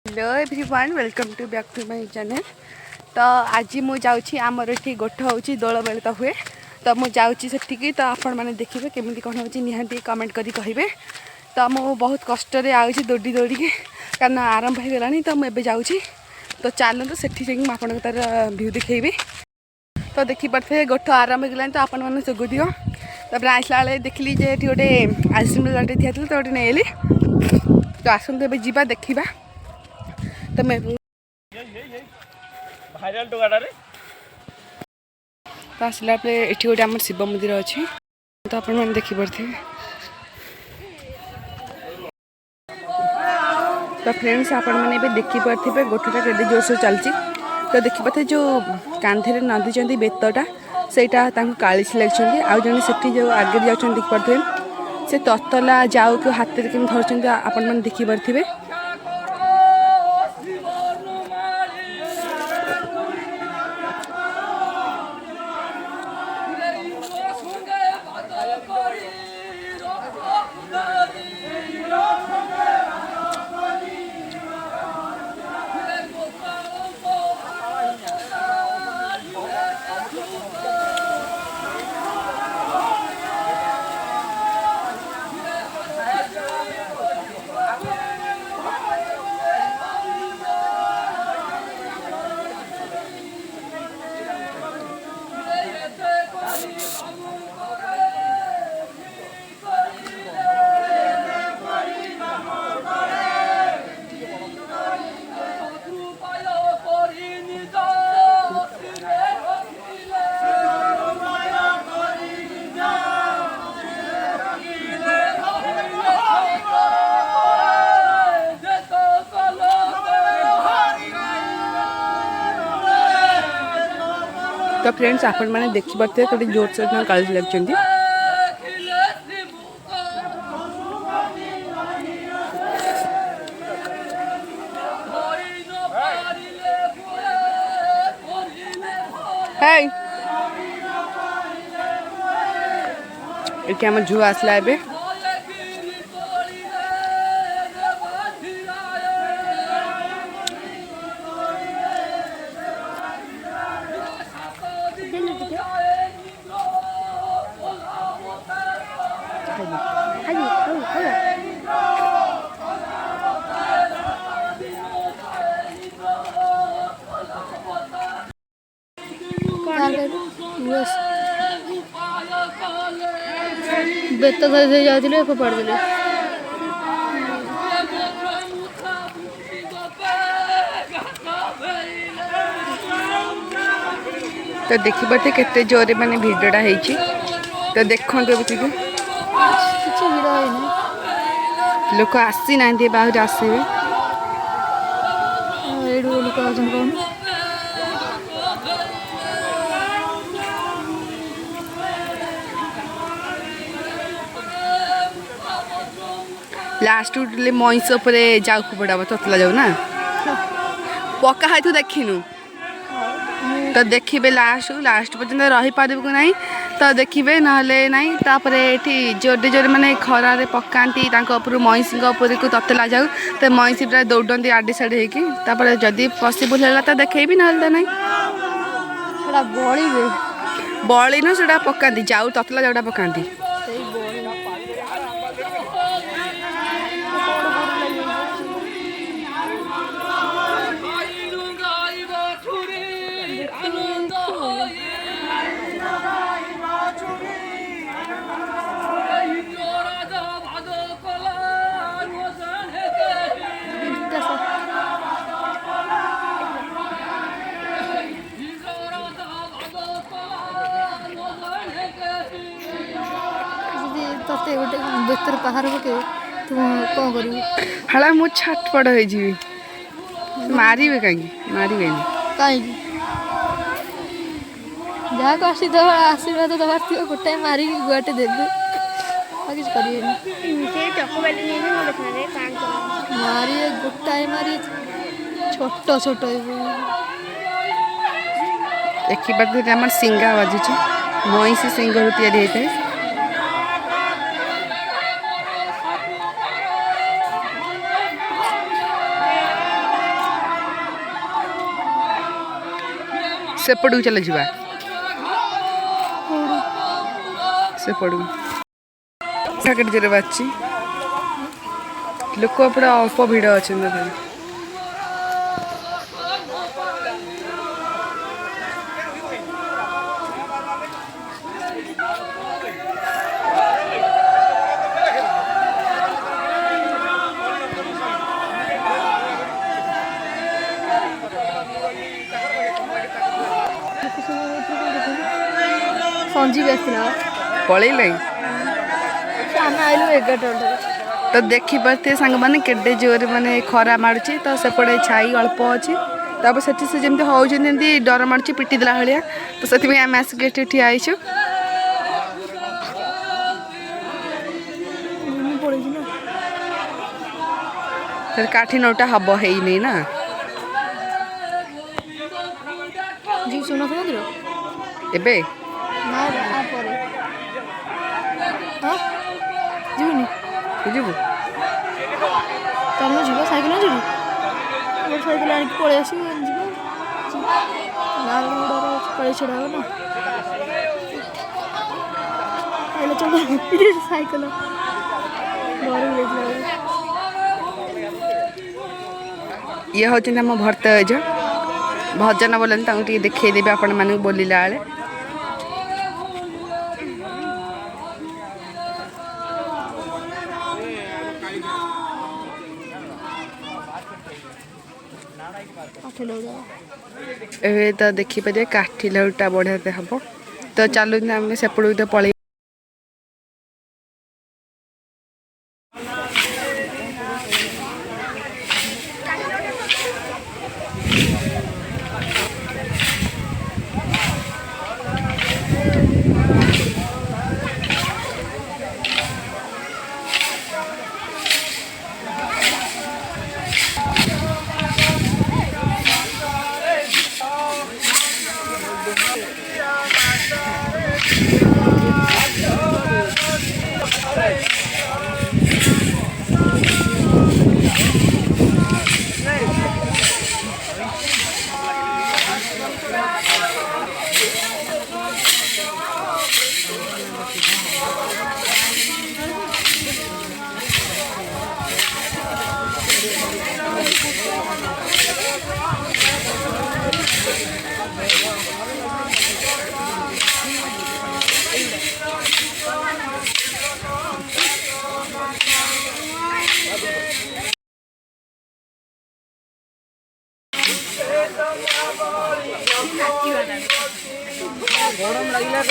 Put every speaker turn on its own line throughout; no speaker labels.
Hello everyone welcome to back to my channel. तो आज मुझे जाऊँगी आमर ये गोठ हूँ दोल मिलित हुए तो मुझे जाऊँगी सेठिकी तो आपण मैंने देखिए केमी कौन हो निहाती कमेंट करी कहे। तो मु बहुत कष्ट आऊँगी दौड़ी दौड़ी कारण आरंभ हो गला तो मुझे जाऊँगी तो चलते सेठी जाकि आपको तार भ्यू देखी। तो देखिपे गोठ आरंभ हो गला तो आपण मैंने जोग दियो तापर आसला बेले देखिली जे गोटे आइसक्रीम लाटे थी तो गोटे नहीं तो आसतु ए जा देखा। तो मैं
भाइराल टोकाटारे
तो आसला बेले ये गोटे आम शिव मंदिर अच्छी तो आप देखिपे। तो फ्रेंड्स आपण मैंने देखिपे गोठटा के जोर से चलती तो देखिपे जो कांधे नदी बेतटा सेटा कालीसी लगे आउ जन से जो आगे जाऊँ देखिपे से ततला जाऊ कि हाथ में कमी धरते आपण मैंने देखिपे। तो फ्रेंड्स आपण मैंने देखिपे थोड़ी जोर से काली लगे। ये आम झुआ आसला ए
बेत धरी जाते फोपाड़ देले
तो देखिपे केते जोरे माने भिडटा होती तो देखो लोक आसी ना बाहर आसवे
लोक कौन
लास्ट मईस जाऊ पड़ा ततला जाऊ ना पका है तू देखिनु तो देखिए लास्ट पर्यटन रही पारे कि ना तो देखिए ना तापर ये जोरे जोरे मैंने खरारे पकाती मईसी को ततला जाऊ तो मईसी पूरा दौड़ती आड़े साड़े होकर जदि पसिबल है तो देखेबी ना ना बड़ी न से पकाती जाऊ ततला जाऊटा पकाती
ते गोटे बेतर पहाड़ पके तू कौन कर
हाला मु छटपट हो मारे कहीं मारे
कहीं जहाँ को आशीर्वाद दबार थी गोटे मारी गुआटे देवे किसी मारी गोटाए मारी छोट छोट
देखिए आम सिंगा बाजुची मईसी सिंगर या सेपटू चल जा सेपटू केटे जोरे बाची लोक पूरा अल्प भिड़ अच्छे
संजीव आसला
पलैल
आम आइलु 11
तो देखी पारे सांग मैंने केडे जोर माने खरा मारुची तो सेपटे छाई अल्प अच्छी तापर से जमी होती डर मारुची पिटी देला भाया तो से आम आसिक ठिया आईचु काठी नौटा हम है नहीं ना
जी सोना मंदिर
एबे
ना हाँ जीवनी
बुझू
चल जीव सैकेल जीव गोटे सैकेल आनिक पलि आस पड़े छड़ा हो ना चल सैकेल
ये हूँ आम भर्तज भजन बोलते देखदेवी आपण मानक बोलिला बेले ए तो देखिपारे काठी लौटा बढ़िया हम तो चलू आम सेपट तो पलि गरम लगे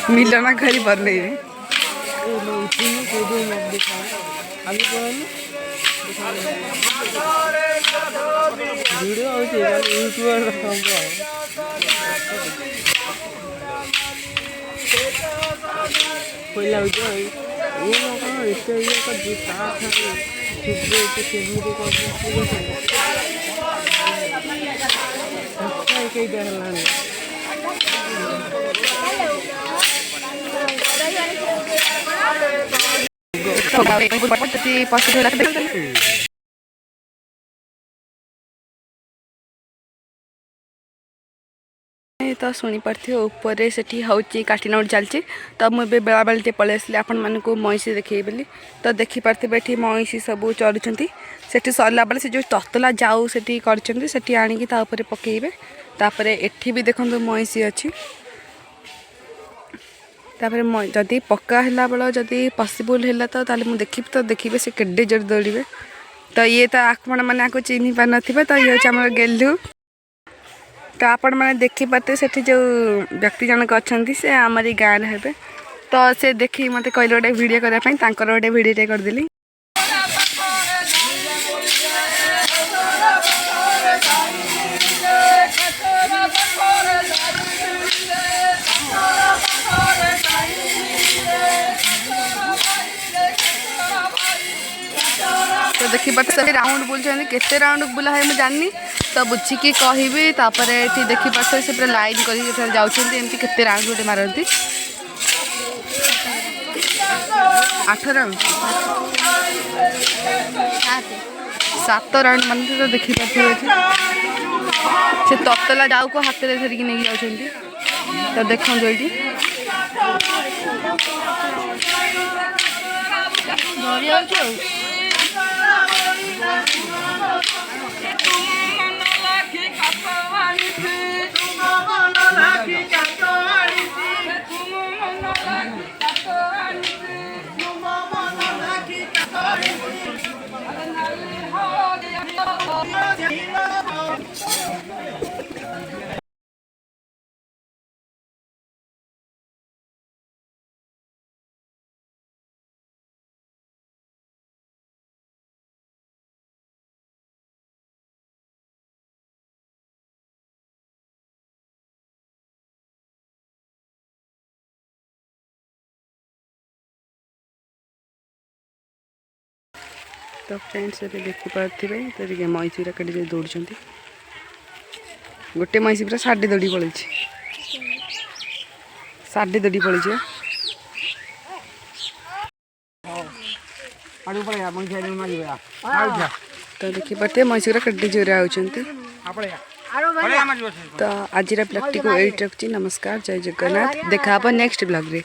मिलना घरी बन वीडियो यूट्यूबर पहिला तो शुणी पारे ऊपर से हूँ काटीनौट चलती तो मुझे बेला बेल पलि आसली आपण मानक मईसी देखे बोली तो देखिपारे ये मईसी सब चलुँच से सरला बेले से जो ततला जाऊ से कर आणिकी पकईबे तापर एठी भी देखो मईसी अच्छी तापर जदि पक्का है बेल जदि पॉसिबल है तो देखी तो देखिए से केडे जोर दौड़े तो ये तो आपण मैंने आपको चिन्ह पार ना तो ये हूँ आम गेलु तो आपण मैंने देखिपारे से जो व्यक्ति जनक अच्छा से आमरी गाँव हे तो से देखी मत कहले गोटे वीडियो करने गोटे वीडियो करदेली देखिए सब राउंड बुलूँ केते राउंड बुला है मुझे जाननी तो बुझिकी कहबी तापर ये देखिए से पूरा लाइन कर जाऊँगी एमती केते राउंड गोटे मारती 8 राउंड 7 राउंड मानते तो देखिए से ततला डाउ को हाथ में धरिकी नहीं जाऊँगी तो देखो ये तो फ्रेंड्स ये देखिपे तो ये मईसी कटे दौड़ गोटे मईसी पूरा साढ़े दौड़ी पड़ी साढ़े दौड़ी पड़ी तो देखिए मईसी कटे जोर आउଛନ୍ତି तो आज ब्लॉग टी को एडिट रखुची। नमस्कार, जय जगन्नाथ। देखा नेक्स्ट ब्लॉग रे।